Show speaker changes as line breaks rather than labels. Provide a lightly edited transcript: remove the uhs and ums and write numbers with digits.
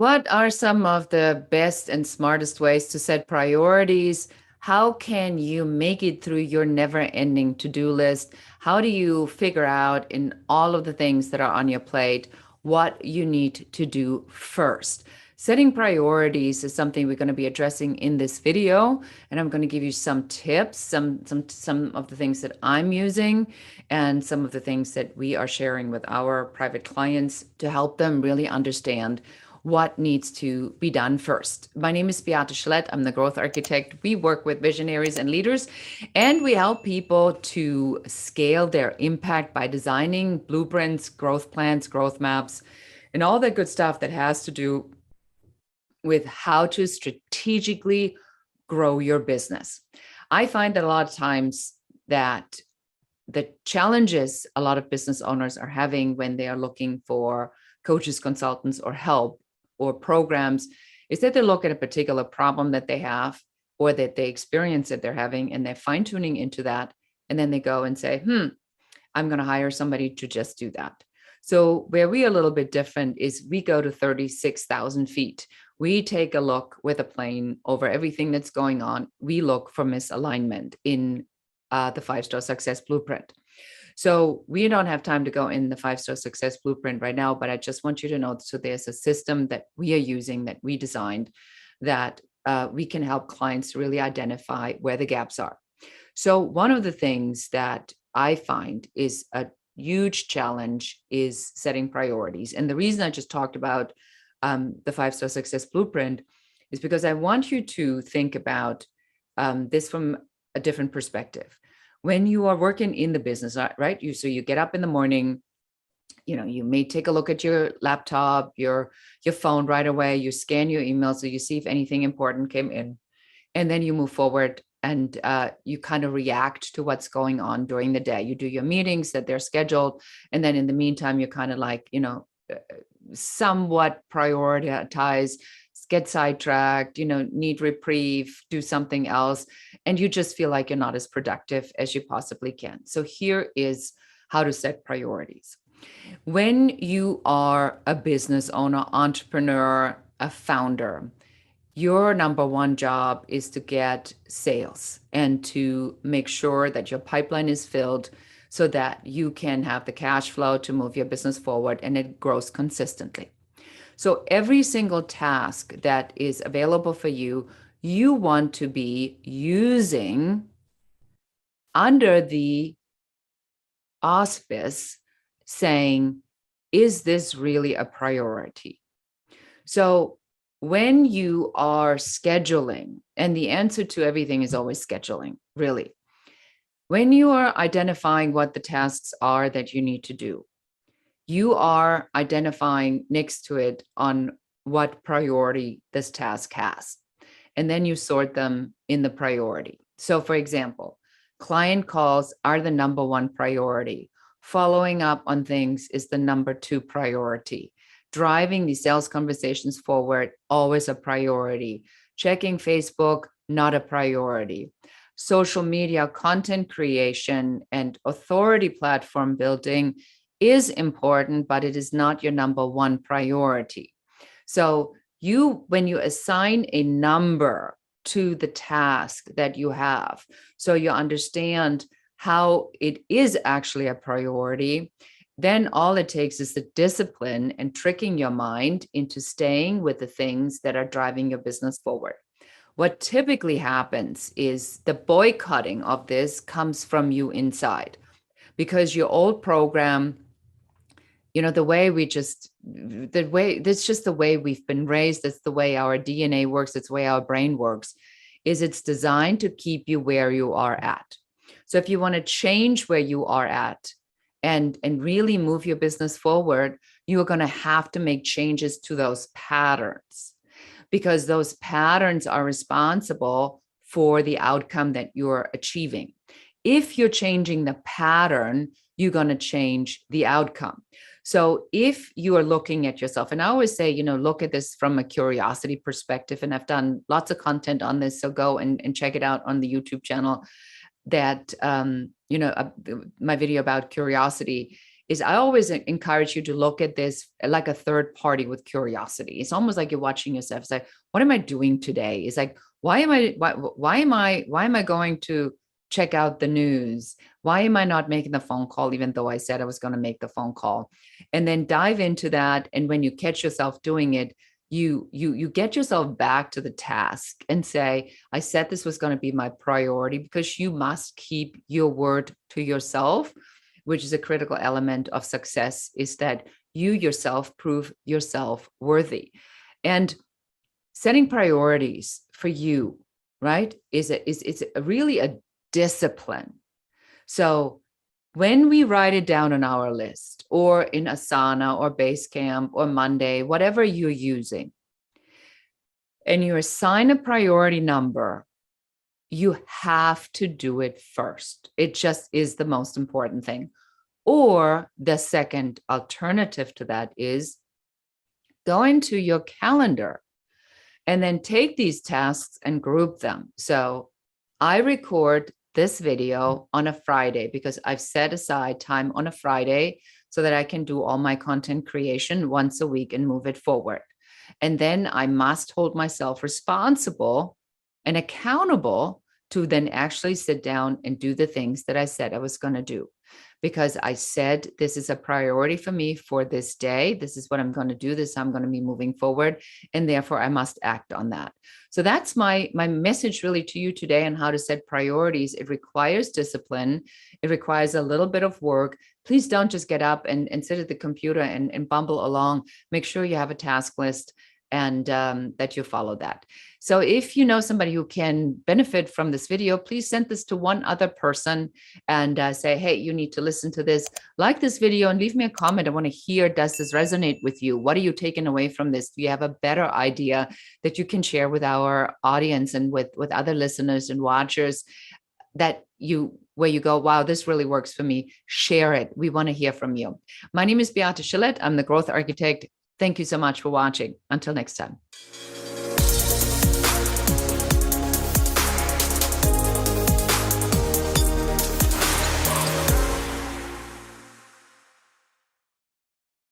What are some of the best and smartest ways to set priorities? How can you make it through your never-ending to-do list? How do you figure out in all of the things that are on your plate what you need to do first? Setting priorities is something we're going to be addressing in this video, and I'm going to give you some tips, some of the things that I'm using, and some of the things that we are sharing with our private clients to help them really understand what needs to be done first. My name is Beate Chelette. I'm the growth architect. We work with visionaries and leaders, and we help people to scale their impact by designing blueprints, growth plans, growth maps, and all that good stuff that has to do with how to strategically grow your business. I find that a lot of times that the challenges a lot of business owners are having when they are looking for coaches, consultants, or help or programs is that they look at a particular problem that they have or that they experience that they're having, and they're fine tuning into that. And then they go and say, I'm going to hire somebody to just do that. So where we are a little bit different is we go to 36,000 feet. We take a look with a plane over everything that's going on. We look for misalignment in the 5-Star Success Blueprint. So we don't have time to go in the 5-Star Success Blueprint right now, but I just want you to know, so there's a system that we are using, that we designed, that we can help clients really identify where the gaps are. So one of the things that I find is a huge challenge is setting priorities. And the reason I just talked about the 5-Star Success Blueprint is because I want you to think about this from a different perspective. When you are working in the business, right? So you get up in the morning, you may take a look at your laptop, your phone right away, you scan your email, so you see if anything important came in, and then you move forward and you kind of react to what's going on during the day. You do your meetings that they're scheduled. And then in the meantime, you kind of like, somewhat prioritize, get sidetracked, need reprieve, do something else. And you just feel like you're not as productive as you possibly can. So here is how to set priorities. When you are a business owner, entrepreneur, a founder, your number one job is to get sales and to make sure that your pipeline is filled so that you can have the cash flow to move your business forward and it grows consistently. So every single task that is available for you, you want to be using under the auspice saying, is this really a priority? So when you are scheduling, and the answer to everything is always scheduling, really. When you are identifying what the tasks are that you need to do, you are identifying next to it on what priority this task has. And then you sort them in the priority. So for example, client calls are the number one priority. Following up on things is the number two priority. Driving the sales conversations forward, always a priority. Checking Facebook, not a priority. Social media content creation and authority platform building is important, but it is not your number one priority. So when you assign a number to the task that you have, so you understand how it is actually a priority, then all it takes is the discipline and tricking your mind into staying with the things that are driving your business forward. What typically happens is the boycotting of this comes from you inside, because your old program, that's just the way we've been raised. That's the way our DNA works. It's the way our brain works, is it's designed to keep you where you are at. So if you want to change where you are at and really move your business forward, you are going to have to make changes to those patterns, because those patterns are responsible for the outcome that you're achieving. If you're changing the pattern, you're going to change the outcome. So if you are looking at yourself, and I always say, look at this from a curiosity perspective, and I've done lots of content on this, so go and check it out on the YouTube channel, that, my video about curiosity is I always encourage you to look at this like a third party with curiosity. It's almost like you're watching yourself. It's like, what am I doing today? It's like, why am I going to check out the news? Why am I not making the phone call, even though I said I was going to make the phone call? And then dive into that. And when you catch yourself doing it, you get yourself back to the task and say, I said this was going to be my priority, because you must keep your word to yourself, which is a critical element of success, is that you yourself prove yourself worthy. And setting priorities for you, right, is really a discipline. So when we write it down on our list, or in Asana or Basecamp or Monday, whatever you're using, and you assign a priority number, you have to do it first. It just is the most important thing. Or the second alternative to that is go into your calendar and then take these tasks and group them. So I record this video on a Friday because I've set aside time on a Friday so that I can do all my content creation once a week and move it forward. And then I must hold myself responsible and accountable to then actually sit down and do the things that I said I was going to do. Because I said, this is a priority for me for this day. This is what I'm going to do. This, I'm going to be moving forward. And therefore I must act on that. So that's my message really to you today on how to set priorities. It requires discipline. It requires a little bit of work. Please don't just get up and sit at the computer and bumble along. Make sure you have a task list and that you follow that. So if you know somebody who can benefit from this video, please send this to one other person and say, hey, you need to listen to this. Like this video and leave me a comment. I want to hear, does this resonate with you? What are you taking away from this? Do you have a better idea that you can share with our audience and with other listeners and watchers that where you go, wow, this really works for me? Share it. We want to hear from you. My name is Beate Chelette. I'm the Growth Architect. Thank you so much for watching. Until next time.